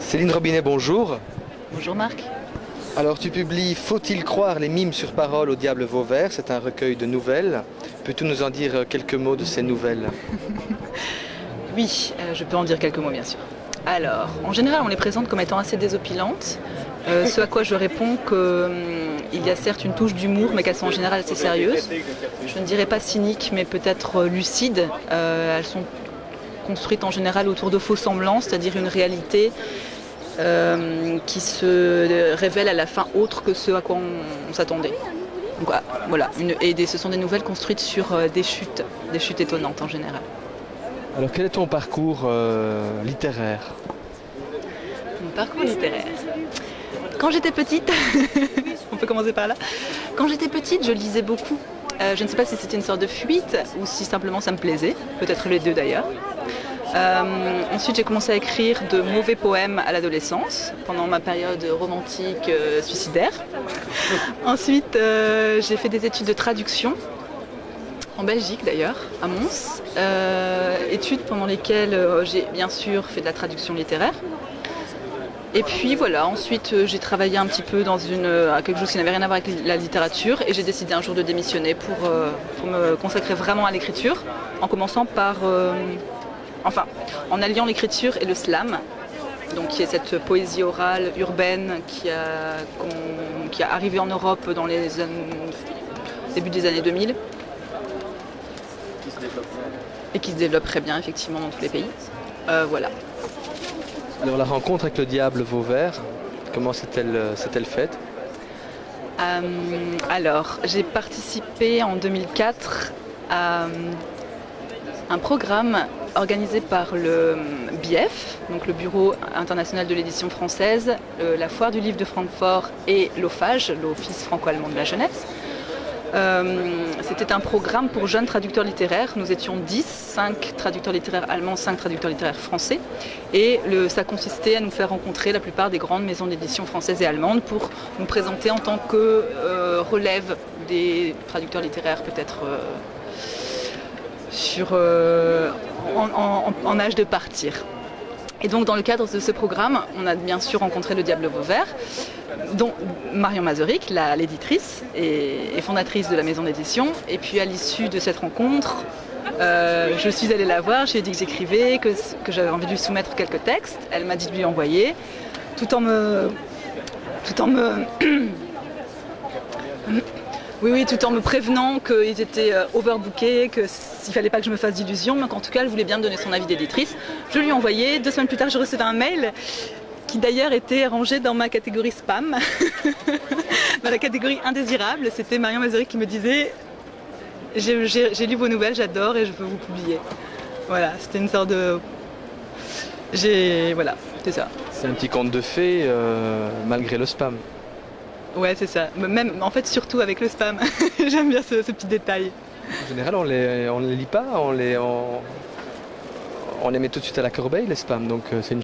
Céline Robinet, bonjour. Bonjour Marc. Alors tu publies Faut-il croire les mimes sur parole au diable Vauvert? C'est un recueil de nouvelles. Peux-tu nous en dire quelques mots de ces nouvelles? Oui, je peux en dire quelques mots bien sûr. Alors, en général on les présente comme étant assez désopilantes, ce à quoi je réponds qu'il y a certes une touche d'humour mais qu'elles sont en général assez sérieuses. Je ne dirais pas cyniques mais peut-être lucides. Elles sont construites en général autour de faux semblants, c'est-à-dire une réalité qui se révèle à la fin autre que ce à quoi on s'attendait. Donc, voilà. Ce sont des nouvelles construites sur des chutes étonnantes en général. Alors quel est ton parcours littéraire? Mon parcours littéraire. Quand j'étais petite, on peut commencer par là. Quand j'étais petite, je lisais beaucoup. Je ne sais pas si c'était une sorte de fuite ou si simplement ça me plaisait, peut-être les deux d'ailleurs. Ensuite, j'ai commencé à écrire de mauvais poèmes à l'adolescence, pendant ma période romantique suicidaire. Ensuite, j'ai fait des études de traduction, en Belgique d'ailleurs, à Mons. Études pendant lesquelles j'ai bien sûr fait de la traduction littéraire. Et puis voilà, ensuite j'ai travaillé un petit peu dans quelque chose qui n'avait rien à voir avec la littérature et j'ai décidé un jour de démissionner pour me consacrer vraiment à l'écriture, en commençant par... en alliant l'écriture et le slam, donc qui est cette poésie orale urbaine qui a arrivé en Europe dans les début des années 2000 et qui se développe très bien effectivement dans tous les pays. Voilà. Alors la rencontre avec le diable Vauvert, comment s'est-elle faite? Alors, j'ai participé en 2004 à un programme organisé par le BIEF, donc le Bureau international de l'édition française, la Foire du livre de Francfort et l'OFAGE, l'Office franco-allemand de la jeunesse. C'était un programme pour jeunes traducteurs littéraires. Nous étions 10, 5 traducteurs littéraires allemands, 5 traducteurs littéraires français. Et ça consistait à nous faire rencontrer la plupart des grandes maisons d'édition françaises et allemandes pour nous présenter en tant que relève des traducteurs littéraires peut-être en âge de partir. Et donc dans le cadre de ce programme, on a bien sûr rencontré le diable Vauvert, dont Marion Masaryk, l'éditrice et fondatrice de la maison d'édition. Et puis à l'issue de cette rencontre, je suis allée la voir, je lui ai dit que j'écrivais, que j'avais envie de lui soumettre quelques textes. Elle m'a dit de lui envoyer, tout en me prévenant qu'ils étaient overbookés, qu'il ne fallait pas que je me fasse d'illusions, mais qu'en tout cas, elle voulait bien me donner son avis d'éditrice. Je lui ai envoyé. 2 semaines plus tard, je recevais un mail qui d'ailleurs était rangé dans ma catégorie spam, dans la catégorie indésirable. C'était Marion Masaryk qui me disait « J'ai lu vos nouvelles, j'adore et je veux vous publier ». Voilà, c'était une sorte de... Voilà, c'est ça. C'est un petit conte de fées malgré le spam. Ouais, c'est ça. Même, en fait, surtout avec le spam. J'aime bien ce petit détail. En général, on les lit pas, on les met tout de suite à la corbeille, les spams. Donc c'est une